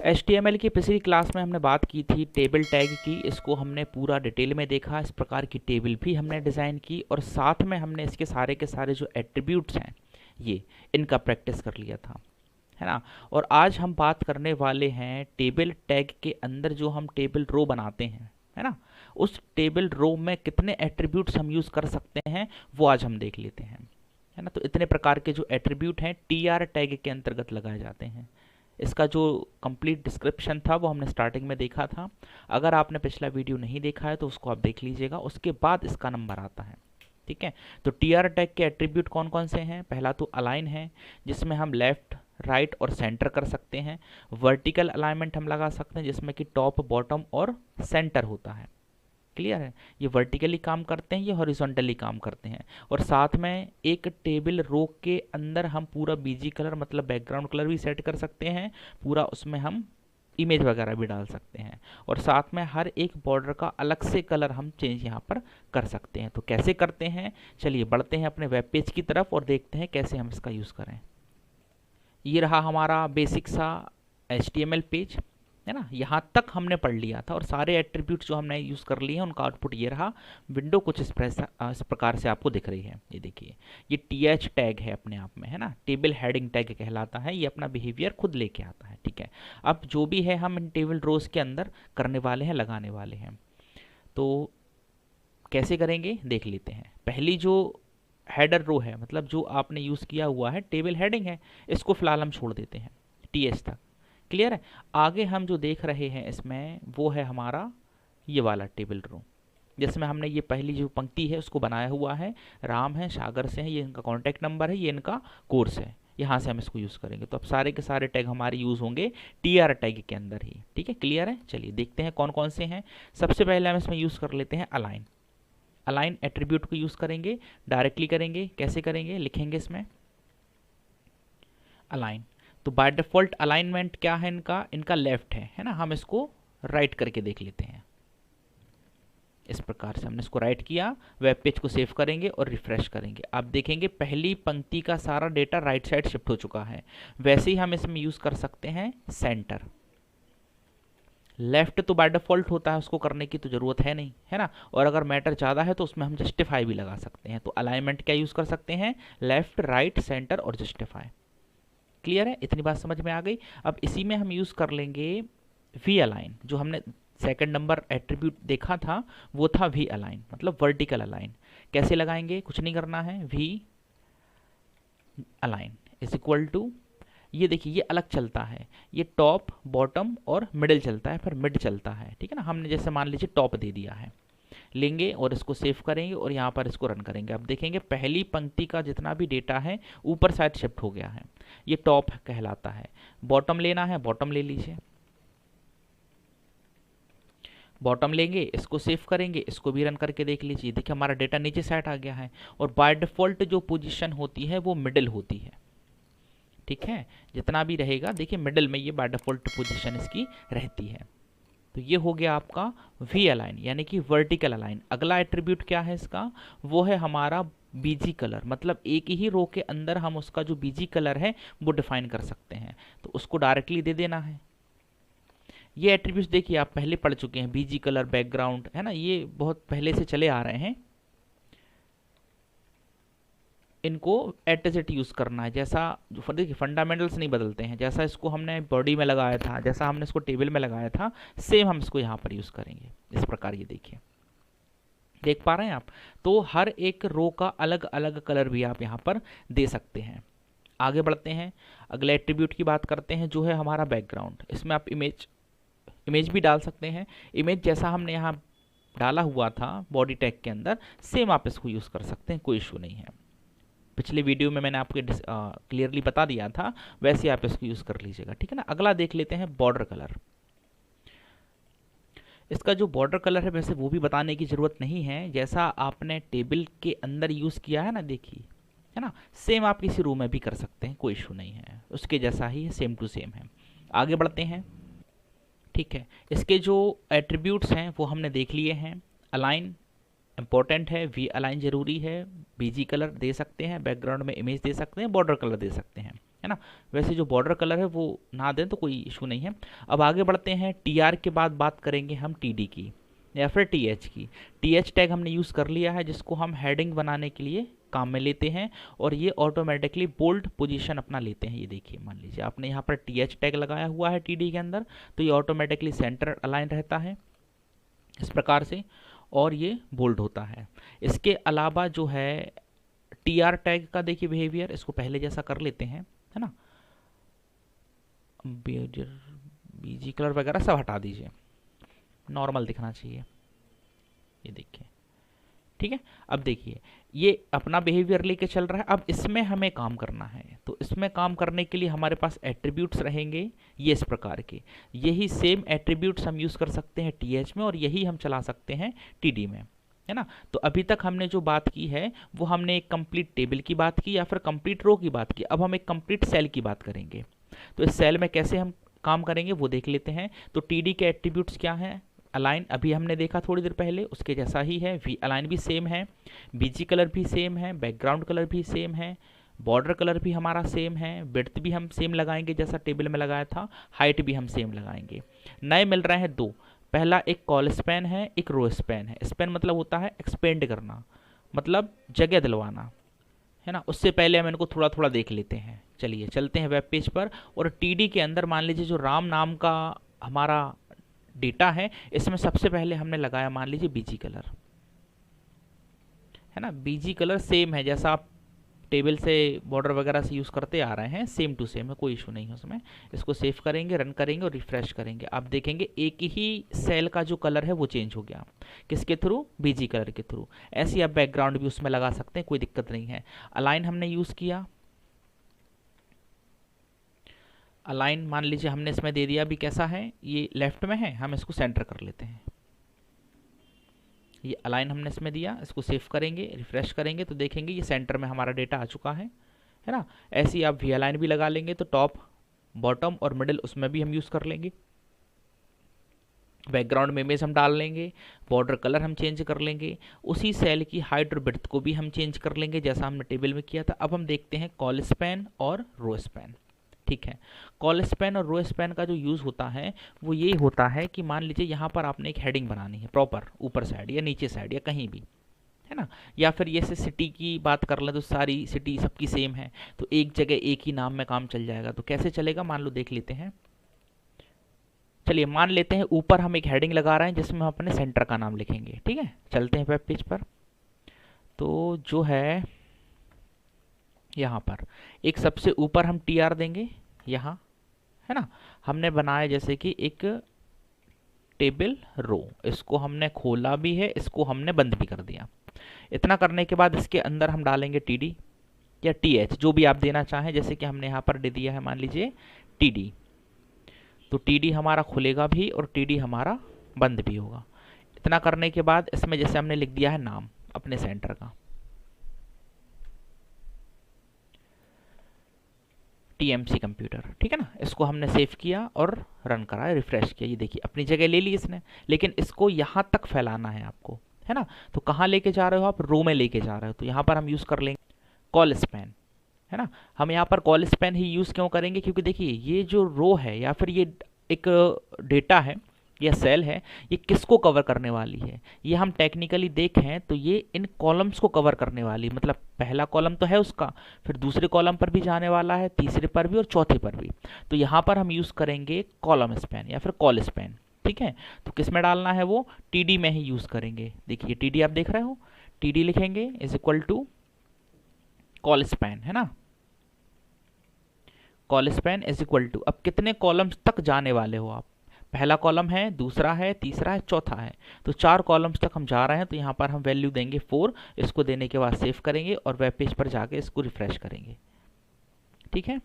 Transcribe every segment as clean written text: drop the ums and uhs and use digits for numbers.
HTML की पिछली class में हमने बात की थी टेबल टैग की। इसको हमने पूरा डिटेल में देखा, इस प्रकार की टेबल भी हमने डिज़ाइन की और साथ में हमने इसके सारे के सारे जो एट्रीब्यूट्स हैं ये इनका प्रैक्टिस कर लिया था, है ना। और आज हम बात करने वाले हैं टेबल टैग के अंदर जो हम टेबल रो बनाते हैं, है ना, उस टेबल रो में कितने एट्रीब्यूट्स हम यूज़ कर सकते हैं वो आज हम देख लेते हैं, है ना। तो इतने प्रकार के जो एट्रीब्यूट हैं TR टैग के अंतर्गत लगाए जाते हैं। इसका जो कंप्लीट डिस्क्रिप्शन था वो हमने स्टार्टिंग में देखा था। अगर आपने पिछला वीडियो नहीं देखा है तो उसको आप देख लीजिएगा, उसके बाद इसका नंबर आता है, ठीक है। तो TR टैग के एट्रीब्यूट कौन कौन से हैं? पहला तो अलाइन है, जिसमें हम लेफ्ट, राइट और सेंटर कर सकते हैं। वर्टिकल अलाइनमेंट हम लगा सकते हैं, जिसमें कि टॉप, बॉटम और सेंटर होता है। क्लियर है? ये वर्टिकली काम करते हैं, ये हॉरिजॉन्टली काम करते हैं। और साथ में एक टेबल रो के अंदर हम पूरा बीजी कलर मतलब बैकग्राउंड कलर भी सेट कर सकते हैं, पूरा उसमें हम इमेज वगैरह भी डाल सकते हैं। और साथ में हर एक बॉर्डर का अलग से कलर हम चेंज यहाँ पर कर सकते हैं। तो कैसे करते हैं, चलिए बढ़ते हैं अपने वेब पेज की तरफ और देखते हैं कैसे हम इसका यूज़ करें। ये रहा हमारा बेसिक सा HTML पेज, है ना। यहाँ तक हमने पढ़ लिया था और सारे एट्रीब्यूट जो हमने यूज़ कर लिए हैं उनका आउटपुट ये रहा। विंडो कुछ इस प्रकार से आपको दिख रही है। ये देखिए, ये TH टैग है अपने आप में, है ना, टेबल हेडिंग टैग कहलाता है। ये अपना बिहेवियर खुद लेके आता है, ठीक है। अब जो भी है हम इन टेबल रोज के अंदर करने वाले हैं, लगाने वाले हैं। तो कैसे करेंगे देख लेते हैं। पहली जो हेडर रो है, मतलब जो आपने यूज़ किया हुआ है टेबल हेडिंग है, इसको फिलहाल हम छोड़ देते हैं TH तक। क्लियर है? आगे हम जो देख रहे हैं इसमें वो है हमारा ये वाला टेबल रो, जिसमें हमने ये पहली जो पंक्ति है उसको बनाया हुआ है। राम है, सागर से है, ये इनका कॉन्टैक्ट नंबर है, ये इनका कोर्स है। यहाँ से हम इसको यूज़ करेंगे। तो अब सारे के सारे टैग हमारे यूज़ होंगे TR टैग के अंदर ही, ठीक है। क्लियर है? चलिए देखते हैं कौन कौन से हैं। सबसे पहले हम इसमें यूज़ कर लेते हैं अलाइन। अलाइन एट्रीब्यूट को यूज़ करेंगे, डायरेक्टली करेंगे। कैसे करेंगे, लिखेंगे इसमें अलाइन। तो बाय डिफ़ॉल्ट अलाइनमेंट क्या है इनका लेफ्ट है ना। हम इसको राइट करके देख लेते हैं। इस प्रकार से हमने इसको राइट किया, वेब पेज को सेव करेंगे और रिफ्रेश करेंगे। आप देखेंगे पहली पंक्ति का सारा डेटा राइट साइड शिफ्ट हो चुका है। वैसे ही हम इसमें यूज़ कर सकते हैं सेंटर। लेफ्ट तो बाय डिफ़ॉल्ट होता है, उसको करने की तो ज़रूरत है नहीं, है ना। और अगर मैटर ज़्यादा है तो उसमें हम जस्टिफाई भी लगा सकते हैं। तो अलाइनमेंट क्या यूज़ कर सकते हैं, लेफ्ट, राइट, सेंटर और जस्टिफाई। क्लियर है? इतनी बात समझ में आ गई। अब इसी में हम यूज़ कर लेंगे वी अलाइन। जो हमने सेकंड नंबर एट्रीब्यूट देखा था वो था वी अलाइन, मतलब वर्टिकल अलाइन। कैसे लगाएंगे, कुछ नहीं करना है। V align is equal to, ये देखिए ये अलग चलता है, ये टॉप, बॉटम और मिडिल चलता है, फिर मिड चलता है, ठीक है ना। हमने जैसे मान लीजिए टॉप दे दिया है, लेंगे और इसको सेव करेंगे और यहाँ पर इसको रन करेंगे। अब देखेंगे पहली पंक्ति का जितना भी डेटा है ऊपर साइड शिफ्ट हो गया है, ये टॉप कहलाता है। बॉटम लेना है, बॉटम ले लीजिए, बॉटम लेंगे, इसको सेव करेंगे, इसको भी रन करके देख लीजिए। देखिए हमारा डेटा नीचे साइड आ गया है और बाय डिफ़ॉल्ट जो पोजीशन होती है वो मिडिल होती है, ठीक है। जितना भी रहेगा देखिए मिडिल में ये बाय डिफ़ॉल्ट पोजीशन इसकी रहती है। तो ये हो गया आपका वी अलाइन, यानी कि वर्टिकल अलाइन। अगला एट्रीब्यूट क्या है इसका, वो है हमारा बीजी कलर, मतलब एक ही रो के अंदर हम उसका जो बीजी कलर है वो डिफाइन कर सकते हैं। तो उसको डायरेक्टली दे देना है। ये एट्रीब्यूट्स देखिए आप पहले पढ़ चुके हैं, बीजी कलर, बैकग्राउंड, है ना, ये बहुत पहले से चले आ रहे हैं। इनको एट यूज़ करना है। जैसा देखिए फंडामेंटल्स नहीं बदलते हैं, जैसा इसको हमने बॉडी में लगाया था, जैसा हमने इसको टेबल में लगाया था, सेम हम इसको यहाँ पर यूज़ करेंगे। इस प्रकार ये देखिए, देख पा रहे हैं आप। तो हर एक रो का अलग अलग कलर भी आप यहाँ पर दे सकते हैं। आगे बढ़ते हैं, अगले एट्रीब्यूट की बात करते हैं जो है हमारा बैकग्राउंड। इसमें आप इमेज भी डाल सकते हैं। इमेज जैसा हमने यहाँ डाला हुआ था बॉडी टैग के अंदर, सेम आप इसको यूज़ कर सकते हैं, कोई इशू नहीं है। पिछले वीडियो में मैंने आपको क्लियरली बता दिया था, वैसे आप इसको यूज़ कर लीजिएगा, ठीक है ना। अगला देख लेते हैं बॉर्डर कलर। इसका जो बॉर्डर कलर है वैसे वो भी बताने की ज़रूरत नहीं है, जैसा आपने टेबल के अंदर यूज़ किया है ना, देखिए, है ना, सेम आप किसी रो में भी कर सकते हैं, कोई इशू नहीं है, उसके जैसा ही है, सेम टू सेम है। आगे बढ़ते हैं, ठीक है। इसके जो एट्रीब्यूट्स हैं वो हमने देख लिए हैं। अलाइन इंपॉर्टेंट है, वी अलाइन जरूरी है, बीजी कलर दे सकते हैं, बैकग्राउंड में इमेज दे सकते हैं, बॉर्डर कलर दे सकते हैं, है ना। वैसे जो बॉर्डर कलर है वो ना दें तो कोई इशू नहीं है। अब आगे बढ़ते हैं, टीआर के बाद बात करेंगे हम टीडी की या फिर टीएच की। टीएच टैग हमने यूज़ कर लिया है, जिसको हम हेडिंग बनाने के लिए काम में लेते हैं, और ये ऑटोमेटिकली बोल्ड पोजीशन अपना लेते हैं। ये देखिए, मान लीजिए आपने यहाँ पर टीएच टैग लगाया हुआ है टीडी के अंदर, तो ये ऑटोमेटिकली सेंटर अलाइन रहता है इस प्रकार से, और ये बोल्ड होता है। इसके अलावा जो है टीआर टैग का देखिए बिहेवियर, इसको पहले जैसा कर लेते हैं, है ना। बीजी कलर वगैरह सब हटा दीजिए, नॉर्मल दिखना चाहिए, ये देखिए, ठीक है। अब देखिए ये अपना बिहेवियर लेके चल रहा है। अब इसमें हमें काम करना है, तो इसमें काम करने के लिए हमारे पास एट्रीब्यूट्स रहेंगे ये इस प्रकार के। यही सेम एट्रीब्यूट्स हम यूज़ कर सकते हैं टीएच में, और यही हम चला सकते हैं टीडी में, है ना। तो अभी तक हमने जो बात की है वो हमने एक कंप्लीट टेबल की बात की या फिर कंप्लीट रो की बात की। अब हम एक कंप्लीट सेल की बात करेंगे, तो इस सेल में कैसे हम काम करेंगे वो देख लेते हैं। तो टीडी के एट्रीब्यूट्स क्या हैं? अलाइन अभी हमने देखा थोड़ी देर पहले, उसके जैसा ही है। वी अलाइन भी सेम है, बीजी कलर भी सेम है, बैकग्राउंड कलर भी सेम है, बॉर्डर कलर भी हमारा सेम है, विड्थ भी हम सेम लगाएंगे जैसा टेबल में लगाया था, हाइट भी हम सेम लगाएंगे। नए मिल रहे हैं दो, पहला एक कॉल स्पैन है, एक रो स्पैन है। स्पैन मतलब होता है एक्सपेंड करना, मतलब जगह दिलवाना, है ना। उससे पहले हम इनको थोड़ा थोड़ा देख लेते हैं। चलिए चलते हैं वेब पेज पर, और टीडी के अंदर मान लीजिए जो राम नाम का हमारा डेटा है, इसमें सबसे पहले हमने लगाया मान लीजिए बीजी कलर, है ना। बीजी कलर सेम है जैसा आप टेबल से बॉर्डर वगैरह से यूज़ करते आ रहे हैं, सेम टू सेम है, कोई इशू नहीं है उसमें। इसको सेव करेंगे, रन करेंगे और रिफ्रेश करेंगे, आप देखेंगे एक ही सेल का जो कलर है वो चेंज हो गया। किसके थ्रू? बीजी कलर के थ्रू। ऐसे ही आप बैकग्राउंड भी उसमें लगा सकते हैं, कोई दिक्कत नहीं है। अलाइन हमने यूज़ किया, अलाइन मान लीजिए हमने इसमें दे दिया, भी कैसा है, ये लेफ्ट में है, हम इसको सेंटर कर लेते हैं। ये अलाइन हमने इसमें दिया, इसको सेव करेंगे, रिफ्रेश करेंगे तो देखेंगे ये सेंटर में हमारा डेटा आ चुका है ना। ऐसे ही आप वी अलाइन भी लगा लेंगे, तो टॉप, बॉटम और मिडिल उसमें भी हम यूज़ कर लेंगे। बैकग्राउंड में इमेज हम डाल लेंगे, बॉर्डर कलर हम चेंज कर लेंगे, उसी सेल की हाइट और विड्थ को भी हम चेंज कर लेंगे जैसा हमने टेबल में किया था। अब हम देखते हैं कॉल स्पैन और रो स्पैन, ठीक है। कॉल स्पैन और रो स्पैन का जो यूज़ होता है वो ये होता है कि मान लीजिए यहाँ पर आपने एक हेडिंग बनानी है प्रॉपर, ऊपर साइड या नीचे साइड या कहीं भी, है ना। या फिर ये से सिटी की बात कर लें तो सारी सिटी सबकी सेम है, तो एक जगह एक ही नाम में काम चल जाएगा। तो कैसे चलेगा मान लो, देख लेते हैं। चलिए मान लेते हैं ऊपर हम एक हेडिंग लगा रहे हैं जिसमें हम अपने सेंटर का नाम लिखेंगे, ठीक है। चलते हैं वेब पेज पर, तो जो है यहाँ पर एक सबसे ऊपर हम टीआर देंगे यहाँ, है ना। हमने बनाया जैसे कि एक टेबल रो, इसको हमने खोला भी है, इसको हमने बंद भी कर दिया। इतना करने के बाद इसके अंदर हम डालेंगे टीडी या टीएच, जो भी आप देना चाहें, जैसे कि हमने यहाँ पर दे दिया है मान लीजिए टीडी, तो टीडी हमारा खुलेगा भी और टीडी हमारा बंद भी होगा। इतना करने के बाद इसमें जैसे हमने लिख दिया है नाम अपने सेंटर का, टीएमसी कंप्यूटर, ठीक है ना। इसको हमने सेव किया और रन करा, रिफ्रेश किया, ये देखिए अपनी जगह ले ली इसने, लेकिन इसको यहाँ तक फैलाना है आपको, है ना। तो कहाँ लेके जा रहे हो आप? रो में लेके जा रहे हो, तो यहाँ पर हम यूज़ कर लेंगे कॉल स्पैन, है ना। हम यहाँ पर कॉल स्पैन ही यूज़ क्यों करेंगे? क्योंकि देखिए ये जो रो है या फिर ये एक डेटा है या सेल है, ये किसको कवर करने वाली है? ये हम टेक्निकली देखें तो ये इन कॉलम्स को कवर करने वाली, मतलब पहला कॉलम तो है उसका, फिर दूसरे कॉलम पर भी जाने वाला है, तीसरे पर भी और चौथे पर भी। तो यहाँ पर हम यूज़ करेंगे कॉलम स्पैन या फिर कॉल स्पैन, ठीक है। तो किस में डालना है? वो टीडी में ही यूज़ करेंगे। देखिए टीडी आप देख रहे हो, टीडी लिखेंगे is equal to col span, है ना। Col span is equal to, अब कितने कॉलम्स तक जाने वाले हो आप? पहला कॉलम है, दूसरा है, तीसरा है, चौथा है, तो 4 कॉलम्स तक हम जा रहे हैं। तो यहाँ पर हम वैल्यू देंगे 4, इसको देने के बाद सेव करेंगे और वेब पेज पर जाके इसको रिफ्रेश करेंगे, ठीक है।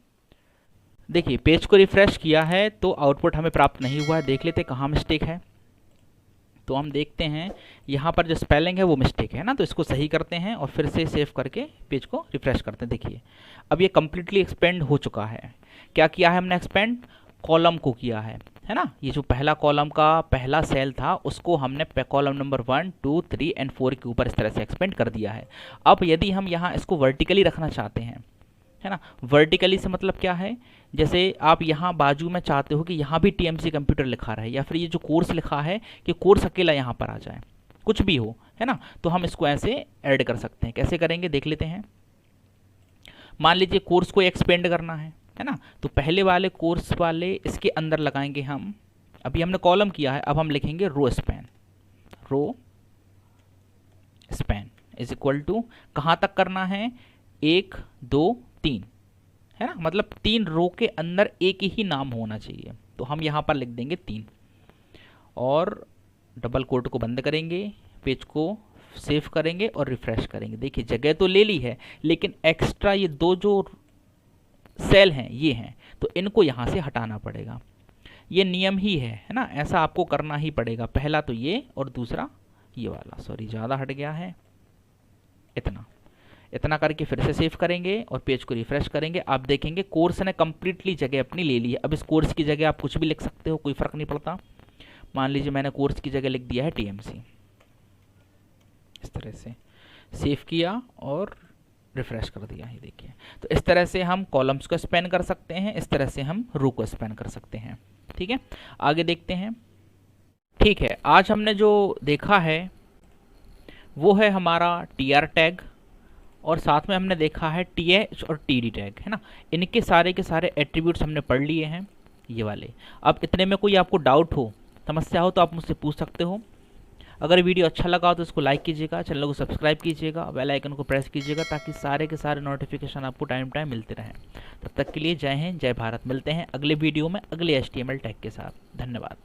देखिए पेज को रिफ्रेश किया है तो आउटपुट हमें प्राप्त नहीं हुआ है, देख लेते कहाँ मिस्टेक है। तो हम देखते हैं यहाँ पर जो स्पेलिंग है वो मिस्टेक है ना, तो इसको सही करते हैं और फिर से सेव करके पेज को रिफ्रेश करते हैं। देखिए अब ये कम्प्लीटली एक्सपेंड हो चुका है। क्या किया है हमने? एक्सपेंड कॉलम को किया है ना। ये जो पहला कॉलम का पहला सेल था उसको हमने कॉलम नंबर 1, 2, 3 एंड 4 के ऊपर इस तरह से एक्सपेंड कर दिया है। अब यदि हम यहाँ इसको वर्टिकली रखना चाहते हैं है ना। वर्टिकली से मतलब क्या है, जैसे आप यहाँ बाजू में चाहते हो कि यहाँ भी टीएमसी कंप्यूटर लिखा रहे, या फिर ये जो कोर्स लिखा है कि कोर्स अकेला यहाँ पर आ जाए, कुछ भी हो, है ना। तो हम इसको ऐसे ऐड कर सकते हैं। कैसे करेंगे देख लेते हैं। मान लीजिए कोर्स को एक्सपेंड करना है ना, तो पहले वाले कोर्स वाले इसके अंदर लगाएंगे हम। अभी हमने कॉलम किया है, अब हम लिखेंगे row span. Row span is equal to कहाँ तक करना है, 1 2 3, है ना। मतलब 3 रो के अंदर एक ही नाम होना चाहिए, तो हम यहाँ पर लिख देंगे 3 और डबल कोट को बंद करेंगे, पेज को सेव करेंगे और रिफ्रेश करेंगे। देखिए जगह तो ले ली है, लेकिन एक्स्ट्रा ये 2 जो सेल हैं ये हैं, तो इनको यहाँ से हटाना पड़ेगा। ये नियम ही है ना, ऐसा आपको करना ही पड़ेगा। पहला तो ये और दूसरा ये वाला, सॉरी ज़्यादा हट गया है, इतना करके फिर से सेव करेंगे और पेज को रिफ्रेश करेंगे। आप देखेंगे कोर्स ने कंप्लीटली जगह अपनी ले ली है। अब इस कोर्स की जगह आप कुछ भी लिख सकते हो, कोई फ़र्क नहीं पड़ता। मान लीजिए मैंने कोर्स की जगह लिख दिया है टीएमसी, इस तरह से सेव किया और रिफ्रेश कर दिया। ये देखिए, तो इस तरह से हम कॉलम्स को स्पैन कर सकते हैं, इस तरह से हम रो को स्पैन कर सकते हैं। ठीक है, आगे देखते हैं। ठीक है, आज हमने जो देखा है वो है हमारा टीआर टैग, और साथ में हमने देखा है टीएच और टीडी टैग, है ना। इनके सारे के सारे एट्रीब्यूट्स हमने पढ़ लिए हैं, ये वाले। अब इतने में कोई आपको डाउट हो, समस्या हो, तो आप मुझसे पूछ सकते हो। अगर वीडियो अच्छा लगा हो तो इसको लाइक कीजिएगा, चैनल को सब्सक्राइब कीजिएगा, बेल आइकन को प्रेस कीजिएगा, ताकि सारे के सारे नोटिफिकेशन आपको टाइम टाइम मिलते रहें। तब तक के लिए जय हिंद, जय भारत। मिलते हैं अगले वीडियो में अगले HTML टैग के साथ। धन्यवाद।